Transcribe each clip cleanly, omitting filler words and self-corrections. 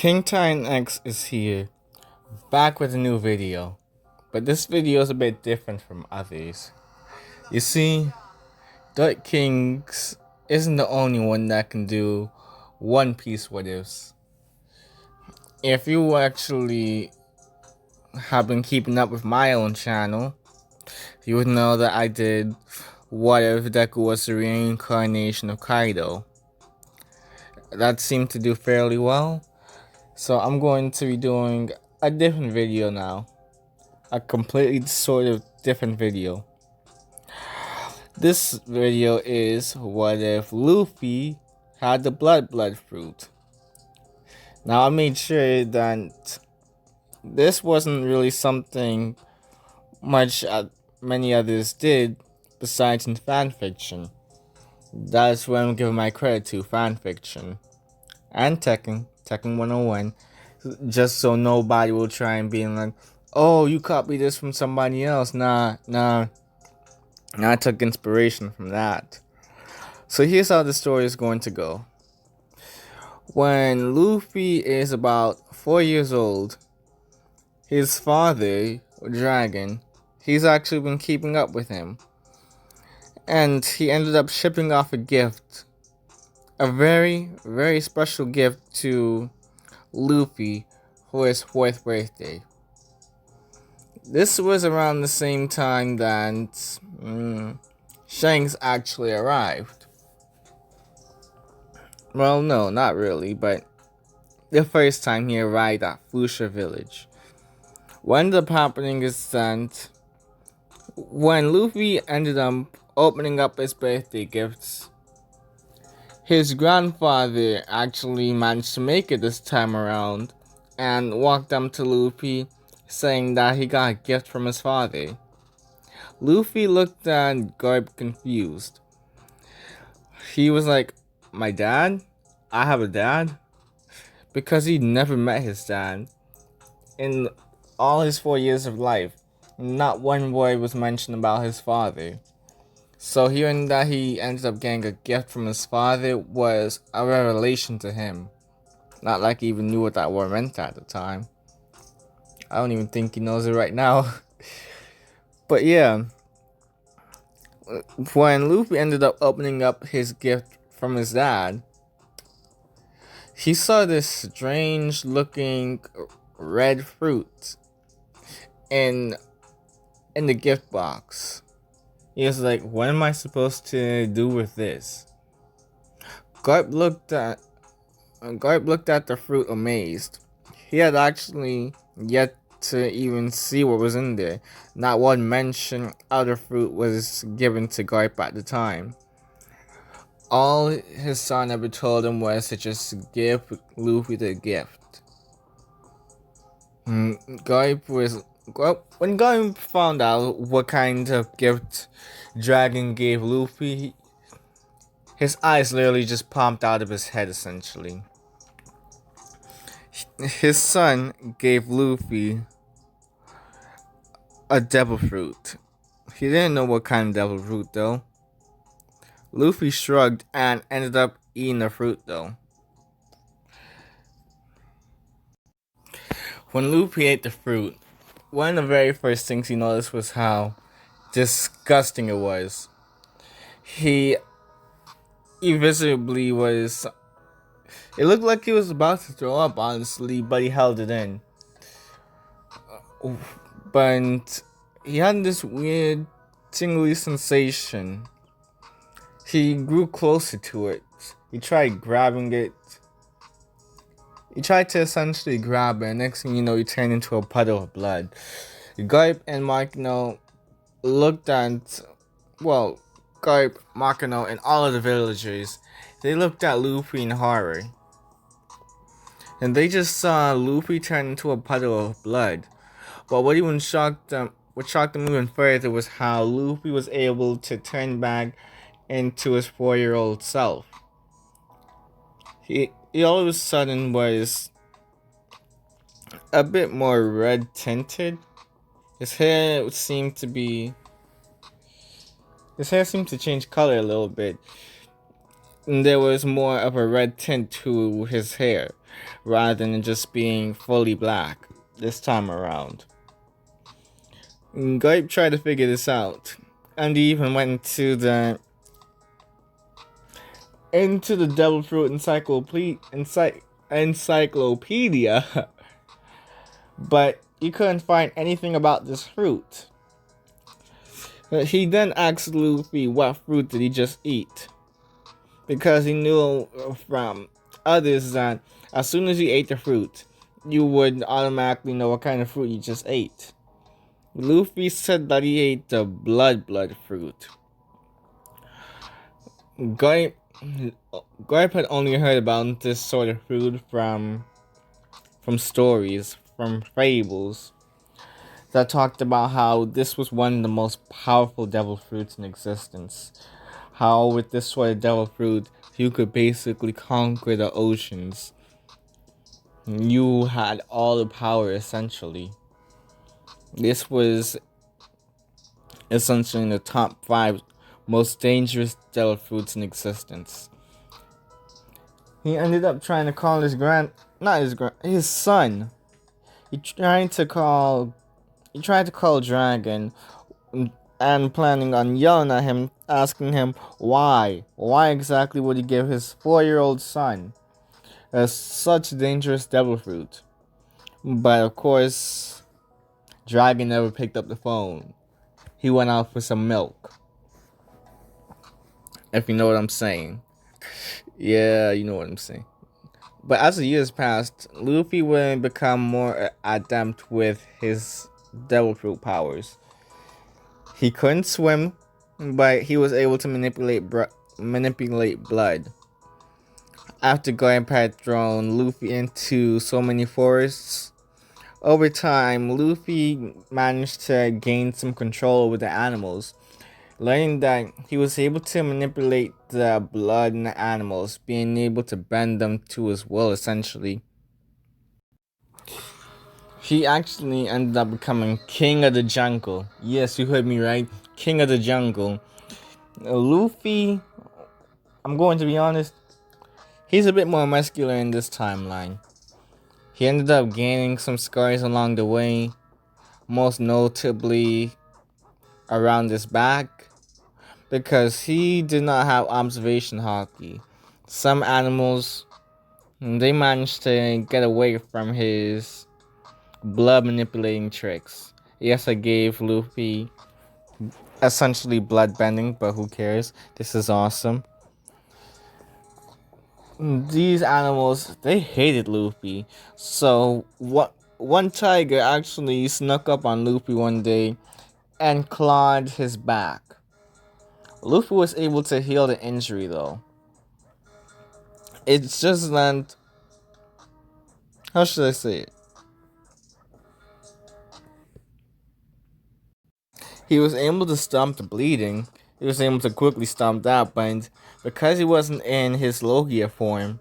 King Titan X is here, back with a new video. But this video is a bit different from others. You see, Dark Kings isn't the only one that can do One Piece what ifs. If you actually have been keeping up with my own channel, you would know that I did What If Deku Was the Reincarnation of Kaido. That seemed to do fairly well. So I'm going to be doing a different video now. A completely sort of different video. This video is what if Luffy had the blood fruit. Now I made sure that this wasn't really something many others did besides in fanfiction. That's what I'm giving my credit to, fanfiction. And Tekken 101, just so nobody will try and be like, oh, you copied this from somebody else. Nah, I took inspiration from that. So here's how the story is going to go. When Luffy is about 4 years old, his father, Dragon, he's actually been keeping up with him. And he ended up shipping off a gift. A very, very special gift to Luffy for his 4th birthday. This was around the same time that Shanks actually arrived. Well, no, not really, but the first time he arrived at Fuchsia Village. What ended up happening is that when Luffy ended up opening up his birthday gifts, his grandfather actually managed to make it this time around and walked up to Luffy saying that he got a gift from his father. Luffy looked at Garp confused. He was like, my dad? I have a dad? Because he never met his dad. In all his 4 years of life, not one word was mentioned about his father. So hearing that he ended up getting a gift from his father was a revelation to him. Not like he even knew what that word meant at the time. I don't even think he knows it right now. But yeah, when Luffy ended up opening up his gift from his dad, he saw this strange looking red fruit in the gift box. He was like, what am I supposed to do with this? Garp looked at the fruit amazed. He had actually yet to even see what was in there. Not one mention of the fruit was given to Garp at the time. All his son ever told him was to just give Luffy the gift. When Garp found out what kind of gift Dragon gave Luffy, his eyes literally just popped out of his head essentially. His son gave Luffy a devil fruit. He didn't know what kind of devil fruit though. Luffy shrugged and ended up eating the fruit though. When Luffy ate the fruit, one of the very first things he noticed was how disgusting it was. He visibly was... It looked like he was about to throw up, honestly, but he held it in. But he had this weird tingly sensation. He grew closer to it. He tried grabbing it. He tried to essentially grab it, and next thing you know, he turned into a puddle of blood. Garp and Makino looked at... Well, Garp, Makino, and all of the villagers, they looked at Luffy in horror. And they just saw Luffy turn into a puddle of blood. But what shocked them even further was how Luffy was able to turn back into his 4-year-old self. He all of a sudden was a bit more red tinted. His hair seemed to change color a little bit. And there was more of a red tint to his hair. rather than just being fully black this time around. Garp tried to figure this out, and he even went into the Devil Fruit encyclopedia, but he couldn't find anything about this fruit. He then asked Luffy what fruit did he just eat, because he knew from others that as soon as you ate the fruit, you would automatically know what kind of fruit you just ate. Luffy said that he ate the blood fruit. Garp had only heard about this sort of fruit from stories, from fables, that talked about how this was one of the most powerful devil fruits in existence. How with this sort of devil fruit, you could basically conquer the oceans. You had all the power, essentially. This was essentially in the top 5 most dangerous devil fruits in existence. He ended up trying to call his son. He tried to call Dragon, and planning on yelling at him, asking him why. Why exactly would he give his 4-year-old son such dangerous devil fruit? But of course, Dragon never picked up the phone. He went out for some milk. If you know what I'm saying. Yeah, you know what I'm saying. But as the years passed, Luffy would become more adept with his devil fruit powers. He couldn't swim, but he was able to manipulate blood. After Garp had thrown Luffy into so many forests, over time, Luffy managed to gain some control over the animals, learning that he was able to manipulate the blood in the animals, being able to bend them to his will, essentially. He actually ended up becoming King of the Jungle. Yes, you heard me right. King of the Jungle. Luffy, I'm going to be honest, he's a bit more muscular in this timeline. He ended up gaining some scars along the way, most notably around his back, because he did not have observation hockey. Some animals, they managed to get away from his blood manipulating tricks. Yes, I gave Luffy essentially blood bending, but who cares? This is awesome. These animals, they hated Luffy. So one tiger actually snuck up on Luffy one day and clawed his back. Luffy was able to heal the injury though. It's just that, how should I say it? He was able to stop the bleeding. He was able to quickly stop that, but because he wasn't in his Logia form,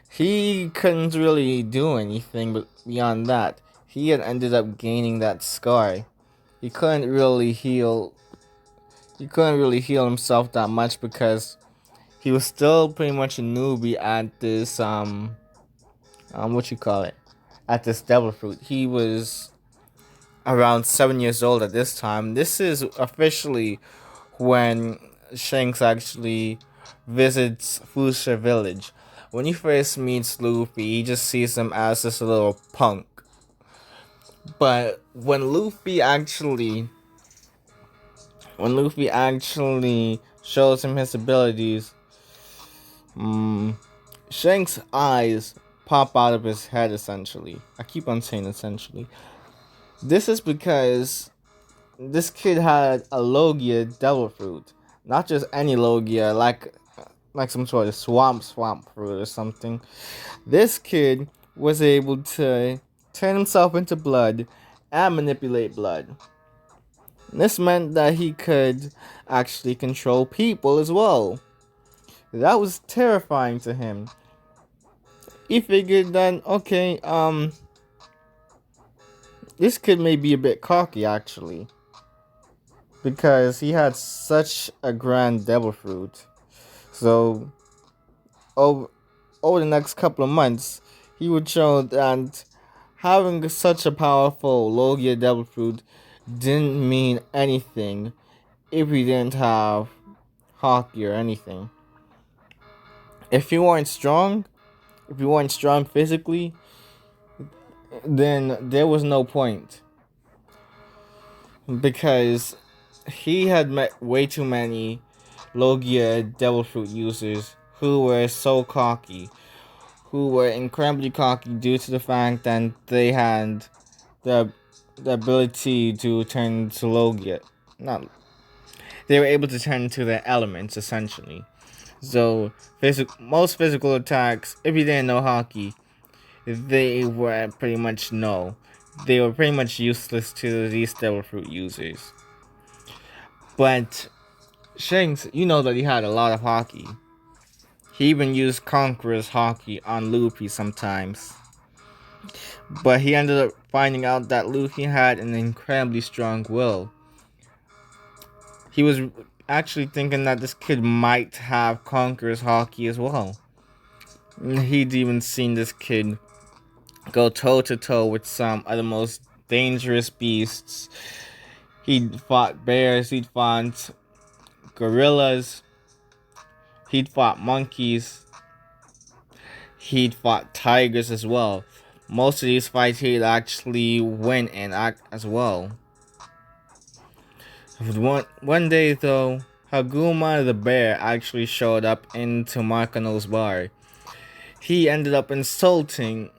he couldn't really do anything but beyond that. He had ended up gaining that scar. He couldn't really heal. He couldn't really heal himself that much because he was still pretty much a newbie at this what you call it, at this devil fruit. He was around 7 years old at this time. This is officially when Shanks actually visits Fusha village. When he first meets Luffy, he just sees him as this little punk. But when Luffy actually shows him his abilities, Shanks' eyes pop out of his head, essentially. I keep on saying essentially. This is because this kid had a Logia devil fruit. Not just any Logia, like some sort of swamp fruit or something. This kid was able to turn himself into blood and manipulate blood. This meant that he could actually control people as well. That was terrifying to him. He figured that, okay, this kid may be a bit cocky actually, because he had such a grand devil fruit. So, over the next couple of months, he would show that having such a powerful Logia Devil Fruit didn't mean anything if you didn't have hockey or anything. If you weren't strong, if you weren't strong physically, then there was no point. Because he had met way too many Logia Devil Fruit users who were so cocky, who were incredibly cocky due to the fact that they had the ability to turn to Logia. Not, they were able to turn into their elements essentially. So most physical attacks, if you didn't know hockey, they were pretty much no. They were pretty much useless to these Devil Fruit users. But Shanks, you know that he had a lot of hockey. He even used Conqueror's hockey on Luffy sometimes. But he ended up finding out that Luffy had an incredibly strong will. He was actually thinking that this kid might have Conqueror's hockey as well. He'd even seen this kid go toe to toe with some of the most dangerous beasts. He'd fought bears, he'd fought gorillas, he'd fought monkeys, he'd fought tigers as well. Most of these fights he'd actually win and act as well. One day though, Haguma the bear actually showed up into Markano's bar. He ended up insulting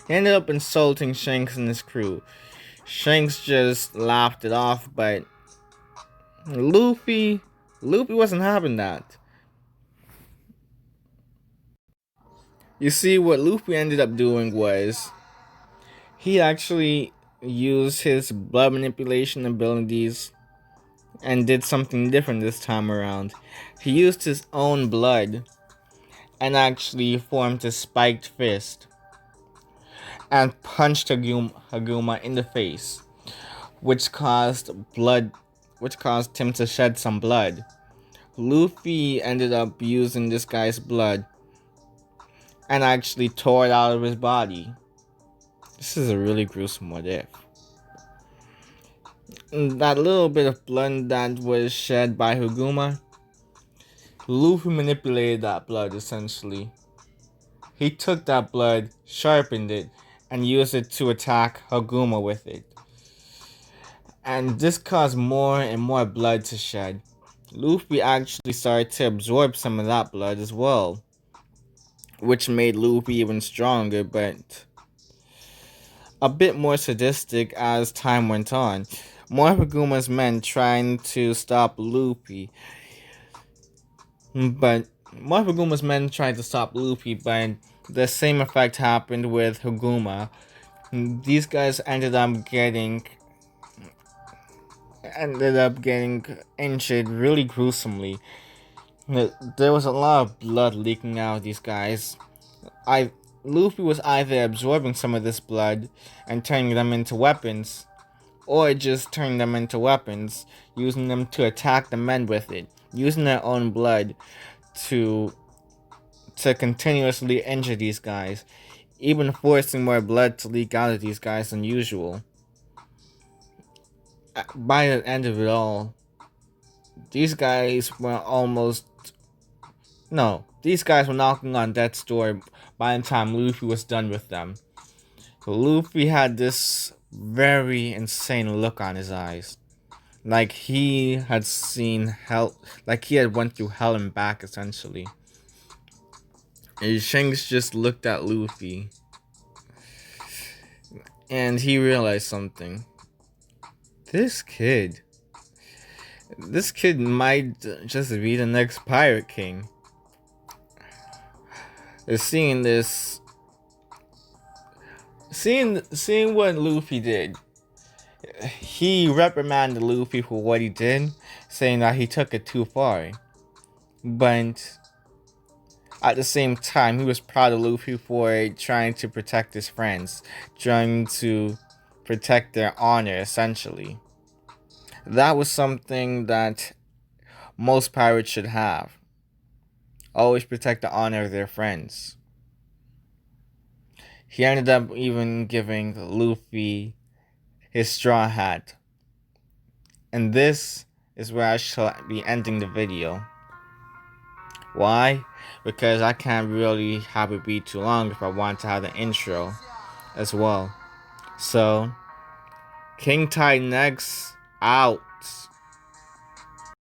Shanks and his crew. Shanks just laughed it off, but Luffy wasn't having that. You see, what Luffy ended up doing was he actually used his blood manipulation abilities and did something different this time around. He used his own blood and actually formed a spiked fist and punched Haguma in the face, which caused him to shed some blood. Luffy ended up using this guy's blood and actually tore it out of his body. This is a really gruesome what if. That little bit of blood that was shed by Haguma, Luffy manipulated that blood essentially. He took that blood, sharpened it, and used it to attack Haguma with it. And this caused more and more blood to shed. Luffy actually started to absorb some of that blood as well, which made Luffy even stronger, but a bit more sadistic as time went on. More of Haguma's men trying to stop Luffy, but the same effect happened with Haguma. These guys ended up getting injured really gruesomely. There was a lot of blood leaking out of these guys. Luffy was either absorbing some of this blood and turning them into weapons, or just turning them into weapons, using them to attack the men with it, using their own blood to continuously injure these guys, even forcing more blood to leak out of these guys than usual. By the end of it all, these guys were knocking on death's door by the time Luffy was done with them. Luffy had this very insane look on his eyes. Like he had seen hell, like he had went through hell and back essentially. And Shanks just looked at Luffy and he realized something. This kid might just be the next Pirate King. Seeing what Luffy did, he reprimanded Luffy for what he did, saying that he took it too far. But at the same time, he was proud of Luffy for trying to protect his friends, trying to protect their honor, essentially. That was something that most pirates should have. always protect the honor of their friends. He ended up even giving Luffy his straw hat. And this is where I shall be ending the video. Why? Because I can't really have it be too long if I want to have the intro as well. So, King Tide next out.